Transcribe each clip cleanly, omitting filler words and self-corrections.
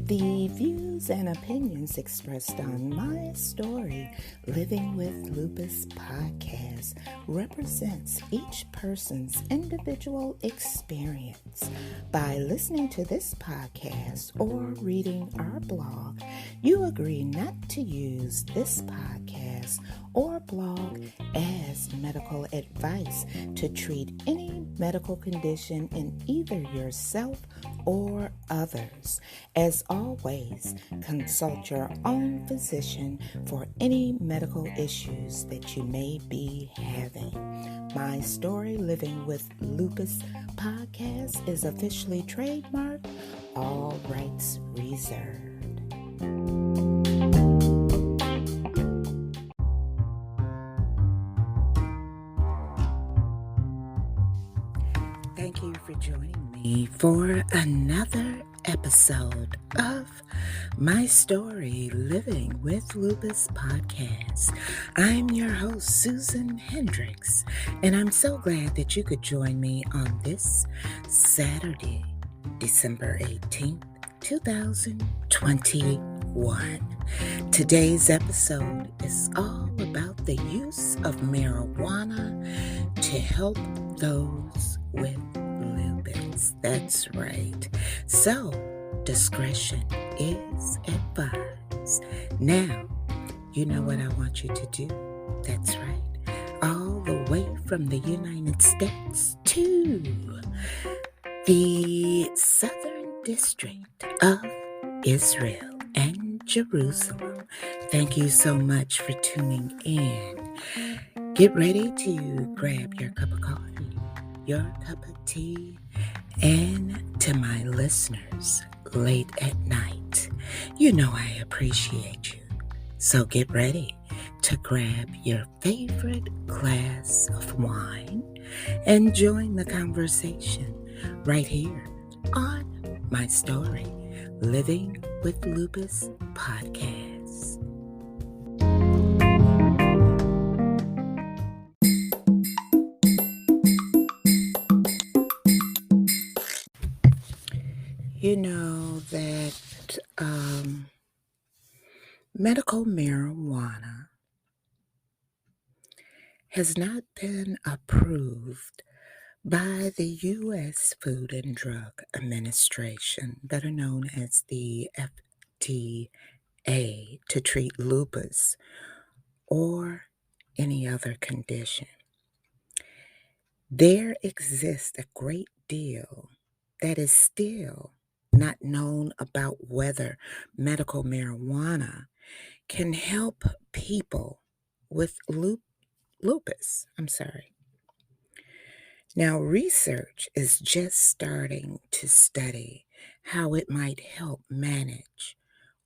The views and opinions expressed on My Story Living with Lupus podcast represents each person's individual experience. By listening to this podcast or reading our blog, you agree not to use this podcast or blog as medical advice to treat any medical condition in either yourself or others. As always, consult your own physician for any medical issues that you may be having. My Story Living with Lupus podcast is officially trademarked, all rights reserved. Thank you for joining me for another episode of My Story Living with Lupus podcast. I'm your host, Susan Hendricks, and I'm so glad that you could join me on this Saturday, December 18th, 2021. Today's episode is all about the use of marijuana to help those with lupus. That's right. So, discretion is advised. Now, you know what I want you to do. That's right. All the way from the United States to the Southern District of Israel and Jerusalem. Thank you so much for tuning in. Get ready to grab your cup of coffee, your cup of tea, and to my listeners late at night, you know I appreciate you. So get ready to grab your favorite glass of wine and join the conversation right here on My Story Living with Lupus podcast. You know that medical marijuana has not been approved by the U.S. Food and Drug Administration, better known as the FDA, to treat lupus or any other condition. There exists a great deal that is still not known about whether medical marijuana can help people with lupus. Now, research is just starting to study how it might help manage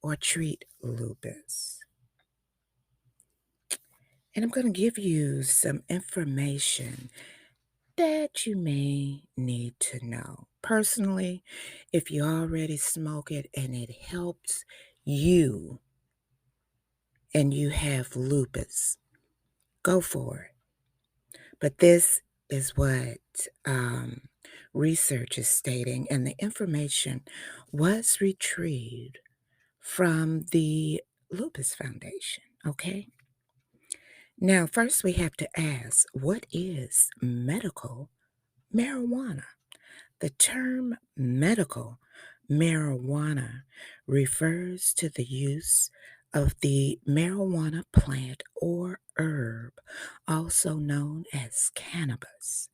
or treat lupus. And I'm going to give you some information that you may need to know. Personally, if you already smoke it and it helps you and you have lupus, go for it. But this is what research is stating, and the information was retrieved from the Lupus Foundation, okay? Now, first we have to ask, what is medical marijuana? The term medical marijuana refers to the use of the marijuana plant or herb, also known as cannabis,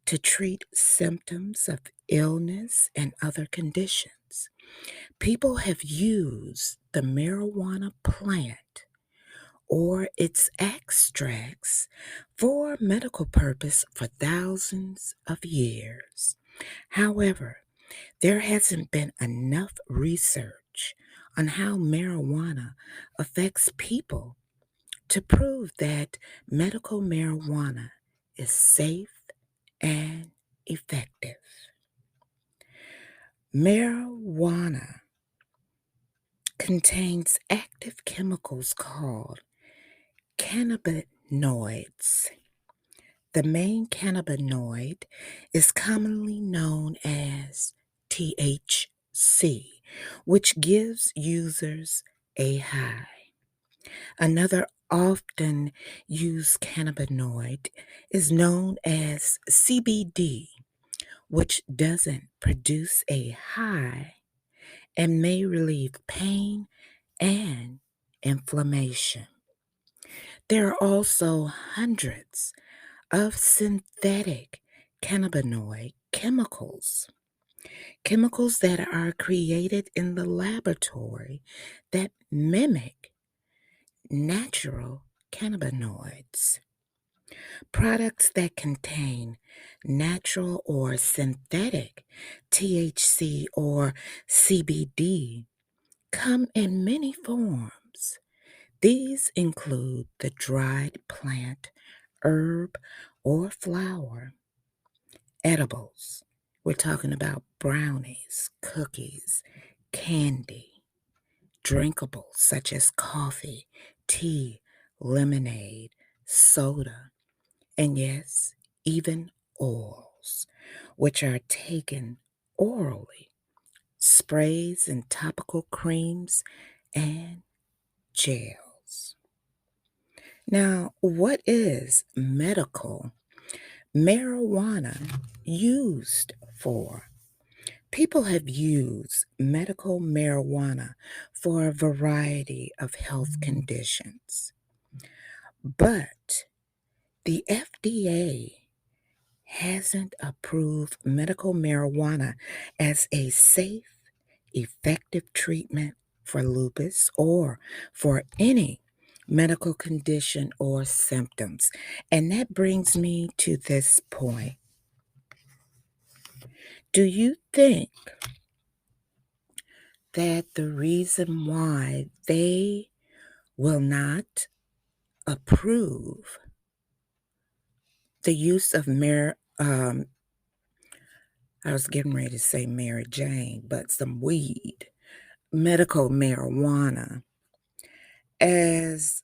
to treat symptoms of illness and other conditions. People have used the marijuana plant or its extracts for medical purpose for thousands of years. However, there hasn't been enough research on how marijuana affects people to prove that medical marijuana is safe and effective. Marijuana contains active chemicals called cannabinoids The main cannabinoid is commonly known as THC, which gives users a high. Another often used cannabinoid is known as CBD, which doesn't produce a high and may relieve pain and inflammation. There are also hundreds of synthetic cannabinoid chemicals that are created in the laboratory that mimic natural cannabinoids. Products that contain natural or synthetic THC or CBD come in many forms. These include the dried plant, herb, or flower, edibles. We're talking about brownies, cookies, candy, drinkables such as coffee, tea, lemonade, soda, and yes, even oils, which are taken orally, sprays and topical creams, and gels. Now, what is medical marijuana used for? People have used medical marijuana for a variety of health conditions, but the FDA hasn't approved medical marijuana as a safe, effective treatment for lupus or for any medical condition or symptoms. And that brings me to this point. Do you think that the reason why they will not approve the use of I was getting ready to say Mary Jane, but some weed, medical marijuana, as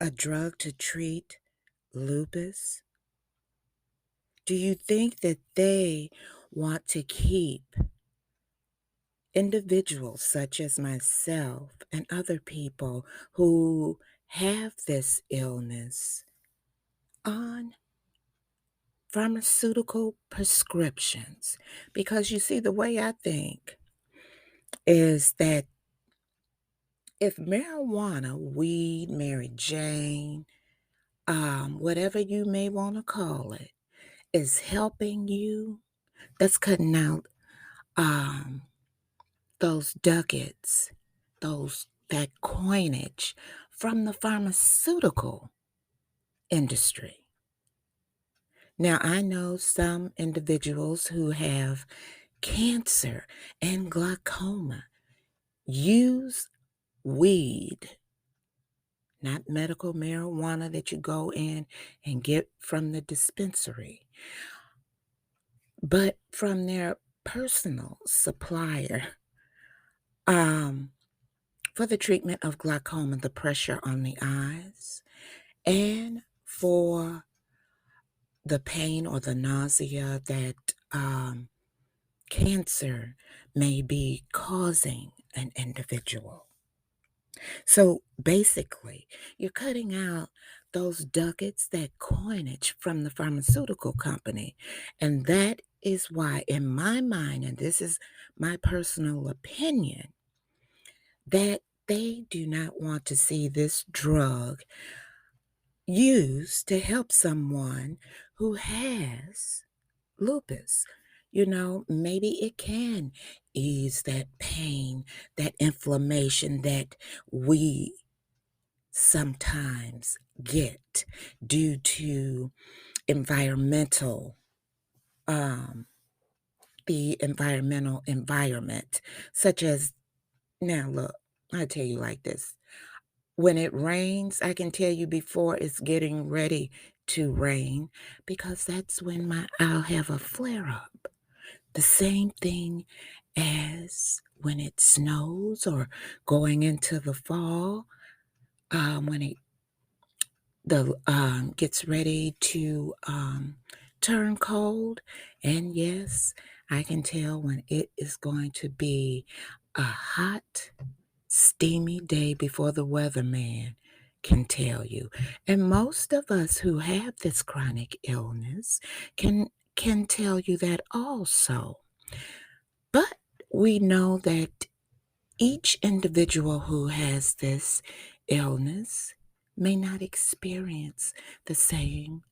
a drug to treat lupus? Do you think that they want to keep individuals such as myself and other people who have this illness on pharmaceutical prescriptions? Because you see, the way I think is that if marijuana, weed, Mary Jane, whatever you may want to call it, is helping you, that's cutting out um, those ducats, that coinage from the pharmaceutical industry. Now, I know some individuals who have cancer and glaucoma use weed, not medical marijuana that you go in and get from the dispensary, but from their personal supplier, um, for the treatment of glaucoma, the pressure on the eyes, and for the pain or the nausea that cancer may be causing an individual. So basically, you're cutting out those ducats, that coinage from the pharmaceutical company. And that is why, in my mind, and this is my personal opinion, that they do not want to see this drug used to help someone who has lupus. Maybe it can ease that pain, that inflammation that we sometimes get due to environmental, um, the environmental environment, such as, now look, I'll tell you like this. When it rains, I can tell you before it's getting ready to rain, because that's when I'll have a flare up. The same thing as when it snows or going into the fall, when gets ready to turn cold, and yes, I can tell when it is going to be a hot, steamy day before the weatherman can tell you. And most of us who have this chronic illness can tell you that also. But we know that each individual who has this illness may not experience the same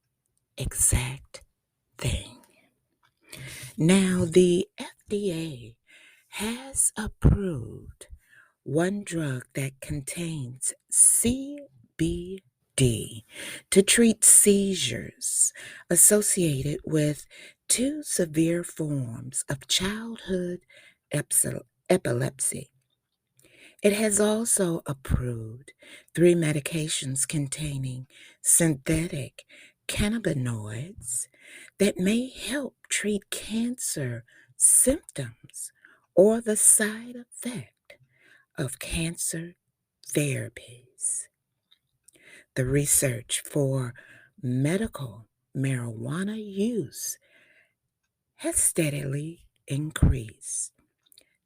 exact thing. Now, the FDA has approved one drug that contains CBD to treat seizures associated with two severe forms of childhood epilepsy. It has also approved three medications containing synthetic cannabinoids that may help treat cancer symptoms or the side effect of cancer therapies. The research for medical marijuana use has steadily increased.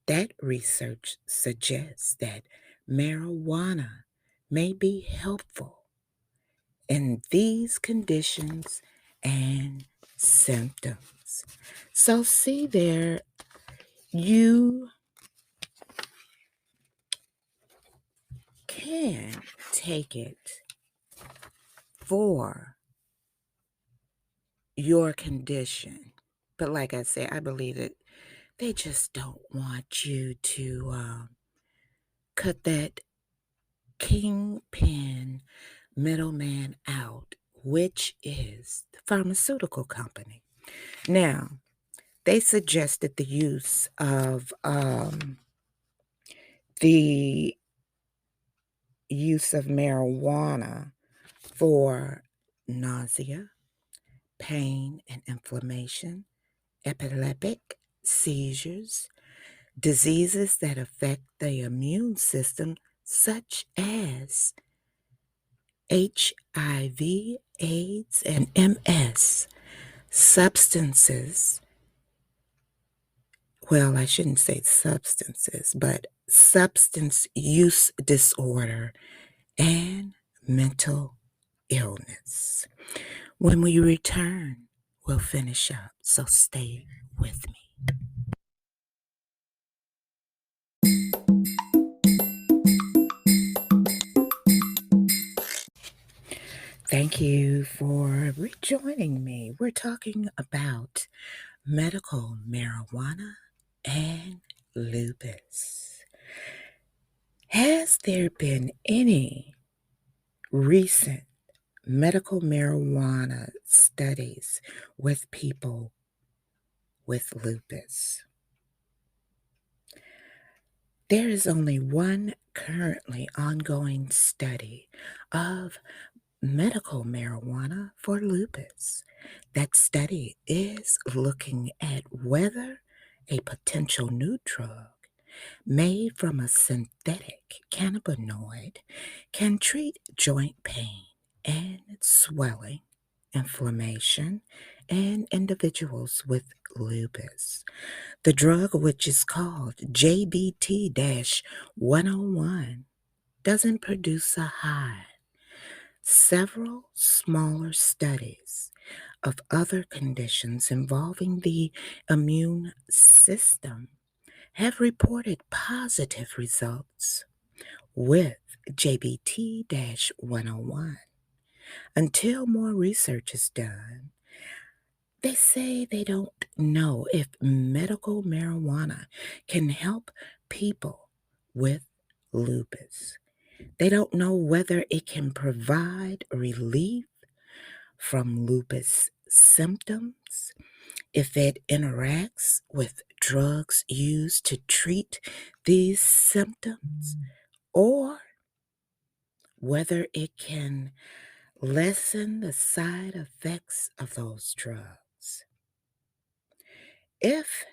That research suggests that marijuana may be helpful in these conditions and symptoms. So, see there, you can take it for your condition. But, like I said, I believe that they just don't want you to cut that kingpin middleman out, which is the pharmaceutical company. Now, they suggested the use of marijuana for nausea, pain and inflammation, epileptic seizures, diseases that affect the immune system, such as HIV, AIDS, and MS, substances. Well, I shouldn't say substances, but substance use disorder and mental illness. When we return, we'll finish up, so stay with me. Thank you for rejoining me. We're talking about medical marijuana and lupus. Has there been any recent medical marijuana studies with people with lupus? There is only one currently ongoing study of medical marijuana for lupus. That study is looking at whether a potential new drug made from a synthetic cannabinoid can treat joint pain and swelling, inflammation, in individuals with lupus. The drug, which is called JBT 101, doesn't produce a high. Several smaller studies of other conditions involving the immune system have reported positive results with JBT 101. Until more research is done, they say they don't know if medical marijuana can help people with lupus. They don't know whether it can provide relief from lupus symptoms, if it interacts with drugs used to treat these symptoms, or whether it can lessen the side effects of those drugs. If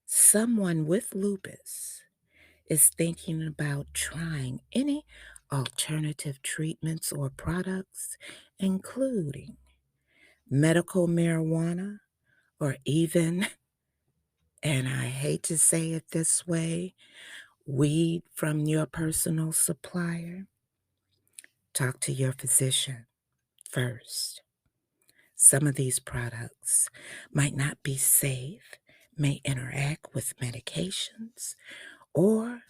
someone with lupus is thinking about trying any alternative treatments or products including medical marijuana or even, and I hate to say it this way, weed from your personal supplier, talk to your physician first. Some of these products might not be safe, may interact with medications, or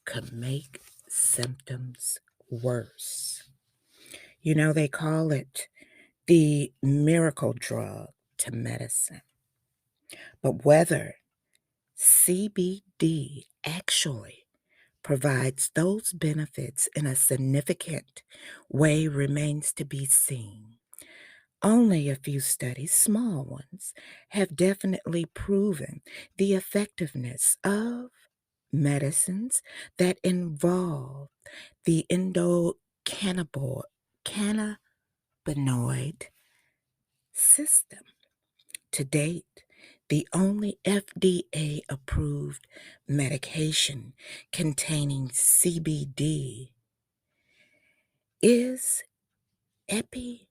could make symptoms worse. You know, they call it the miracle drug to medicine. But whether CBD actually provides those benefits in a significant way remains to be seen. Only a few studies, small ones, have definitely proven the effectiveness of medicines that involve the cannabinoid system. To date, the only FDA approved medication containing CBD is Epidiolex,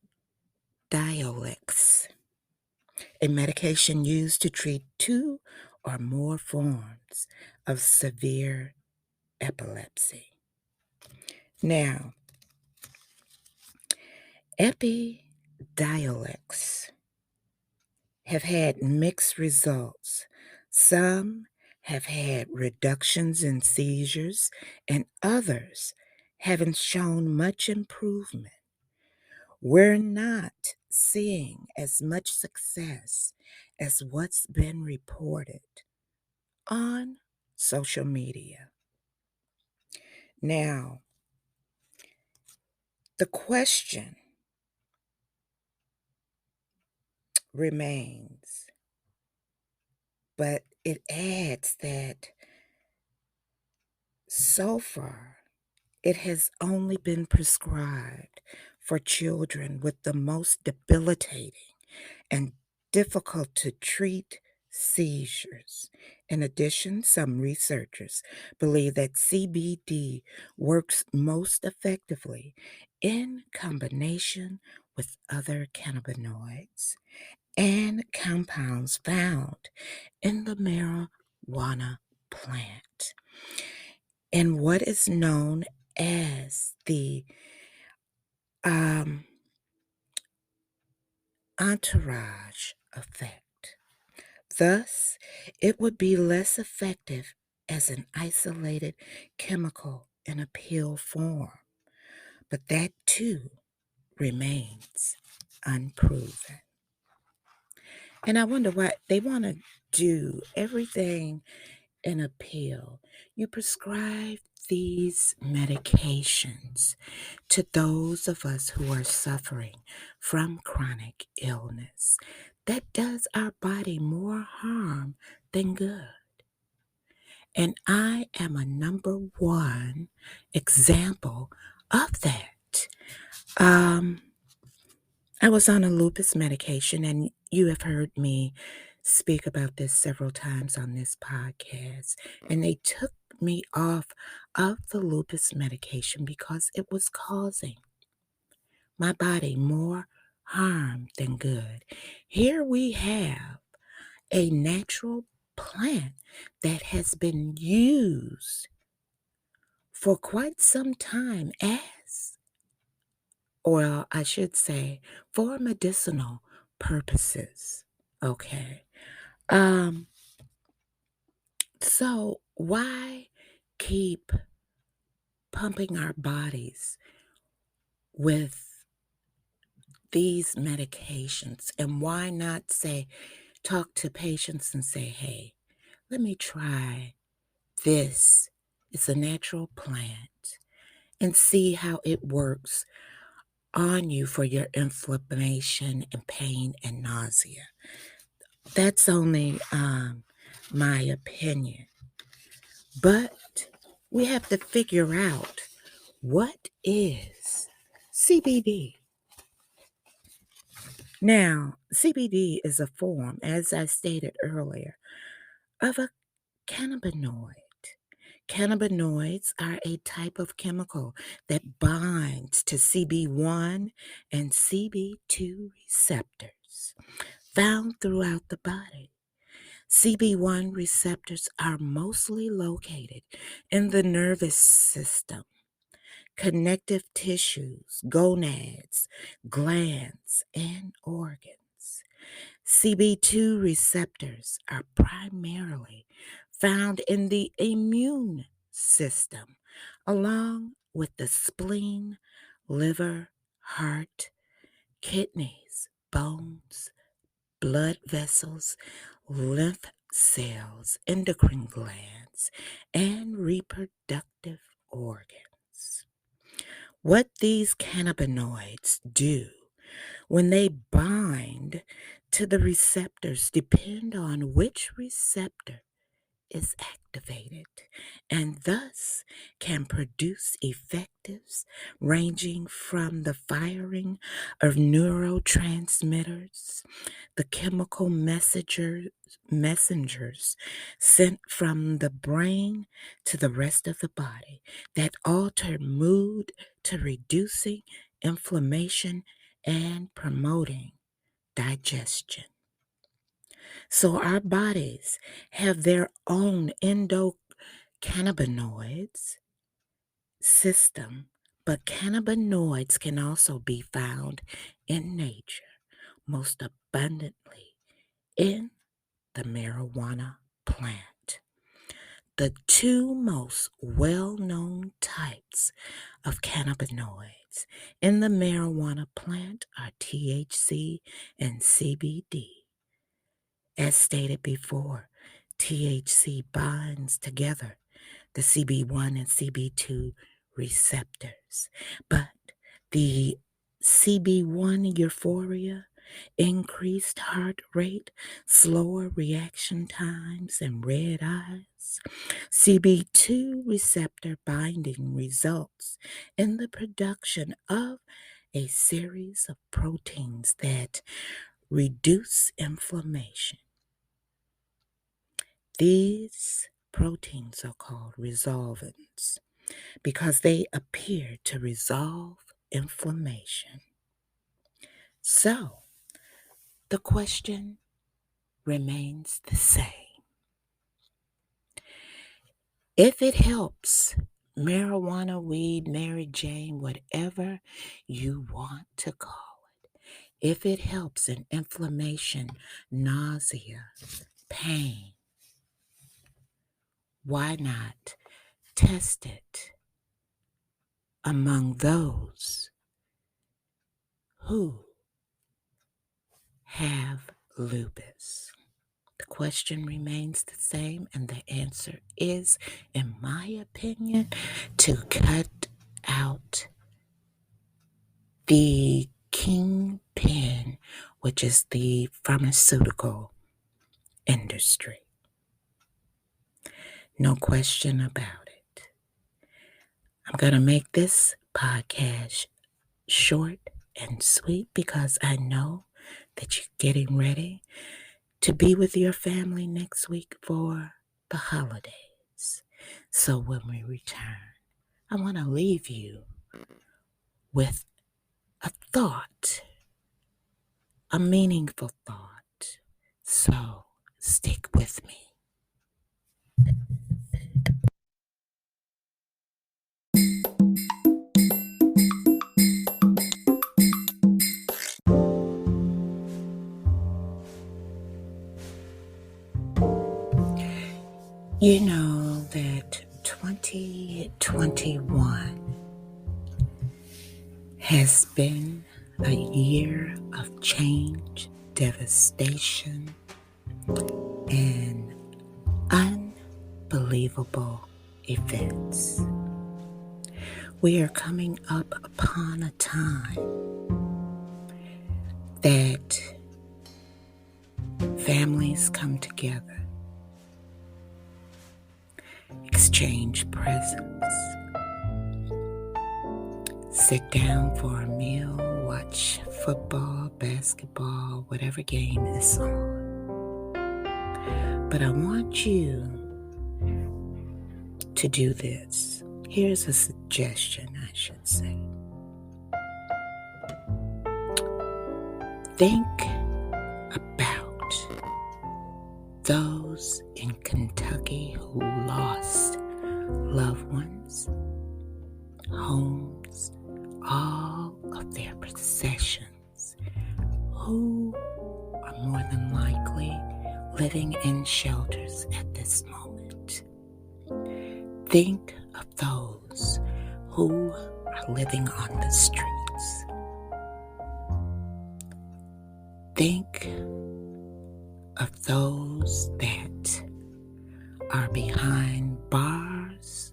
a medication used to treat 2 or more forms of severe epilepsy. Now, Epidiolex have had mixed results. Some have had reductions in seizures, and others haven't shown much improvement. We're not seeing as much success as what's been reported on social media. Now, the question remains, but it adds that so far it has only been prescribed for children with the most debilitating and difficult to treat seizures. In addition, some researchers believe that CBD works most effectively in combination with other cannabinoids and compounds found in the marijuana plant and what is known as the entourage effect. Thus, it would be less effective as an isolated chemical in a pill form, but that too remains unproven. And I wonder why they want to do everything in a pill. You prescribe these medications to those of us who are suffering from chronic illness that does our body more harm than good. And I am a number one example of that. I was on a lupus medication, and you have heard me speak about this several times on this podcast. And they took me off of the lupus medication because it was causing my body more harm than good. Here we have a natural plant that has been used for quite some time or I should say, for medicinal purposes. Okay. Um, so why keep pumping our bodies with these medications? And why not talk to patients and say, hey, let me try this. It's a natural plant and see how it works on you for your inflammation and pain and nausea. That's only my opinion. But we have to figure out what is CBD. Now, CBD is a form, as I stated earlier, of a cannabinoid Cannabinoids are a type of chemical that binds to CB1 and CB2 receptors found throughout the body. CB1 receptors are mostly located in the nervous system, connective tissues, gonads, glands, and organs. CB2 receptors are primarily found in the immune system, along with the spleen, liver, heart, kidneys, bones, blood vessels, lymph cells, endocrine glands, and reproductive organs. What these cannabinoids do when they bind to the receptors depend on which receptor is activated and thus can produce effects ranging from the firing of neurotransmitters, the chemical messengers sent from the brain to the rest of the body that alter mood, to reducing inflammation and promoting digestion. So our bodies have their own endocannabinoids system, but cannabinoids can also be found in nature, most abundantly in the marijuana plant. The two most well-known types of cannabinoids in the marijuana plant are THC and CBD. As stated before, THC binds together the CB1 and CB2 receptors, but the CB1 euphoria, increased heart rate, slower reaction times, and red eyes. CB2 receptor binding results in the production of a series of proteins that reduce inflammation. These proteins are called resolvins because they appear to resolve inflammation. So, the question remains the same. If it helps, marijuana, weed, Mary Jane, whatever you want to call it, if it helps in inflammation, nausea, pain, why not test it among those who have lupus? The question remains the same, and the answer is, in my opinion, to cut out the kingpin, which is the pharmaceutical industry. No question about it. I'm going to make this podcast short and sweet because I know that you're getting ready to be with your family next week for the holidays. So when we return, I want to leave you with a thought, a meaningful thought. So stick with me. You know that 2021 has been a year of change, devastation, and unbelievable events. We are coming up upon a time that families come together, exchange presents, sit down for a meal, watch football, basketball, whatever game is on. But I want you to do this. Here's a suggestion, I should say. Think about those in Kentucky who lost loved ones, homes, all of their possessions, who are more than likely living in shelters at this moment. Think of those who are living on the streets. Think of those that are behind bars.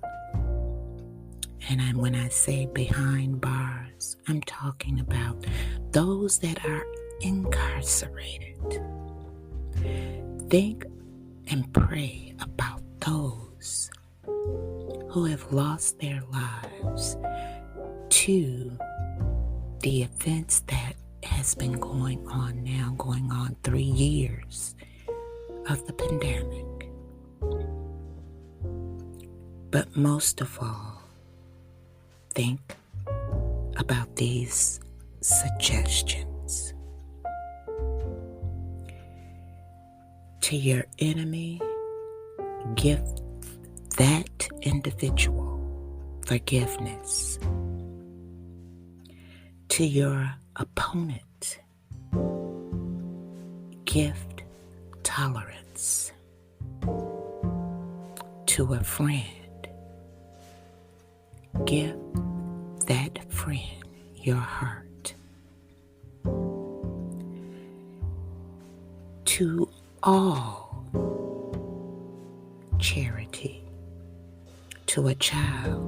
And when I say behind bars, I'm talking about those that are incarcerated. Think and pray about those who have lost their lives to the events that has been going on 3 years of the pandemic. But most of all, think about these suggestions. To your enemy, give that individual forgiveness. To your opponent, give tolerance. To a friend, give that friend your heart. To all, charity. To a child,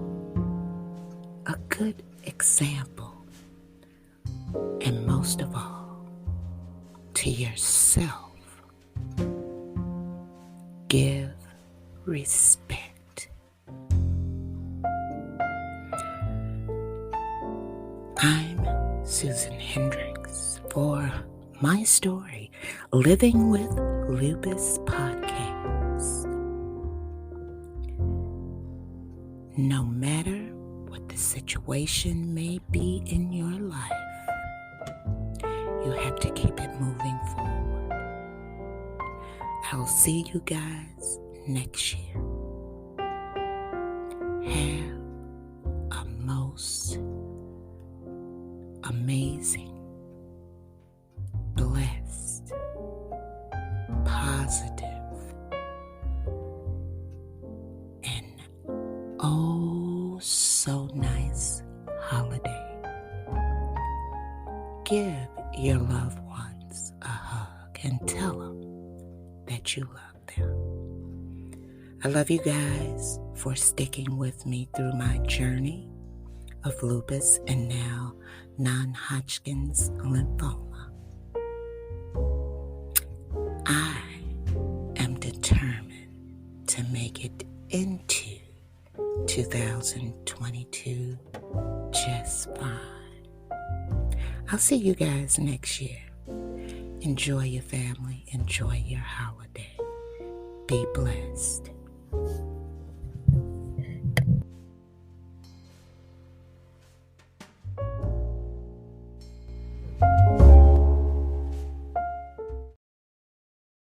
a good example. And most of all, to yourself, give respect. I'm Susan Hendricks for my story, Living with Lupus podcast. No matter what the situation may be in your life, you have to keep it moving forward. I'll see you guys next year. Have a most amazing, blessed, positive, and oh so nice holiday. Give your loved ones a hug and tell them that you love them. I love you guys for sticking with me through my journey of lupus and now non-Hodgkin's lymphoma. I am determined to make it into 2022 just fine. I'll see you guys next year. Enjoy your family. Enjoy your holiday. Be blessed.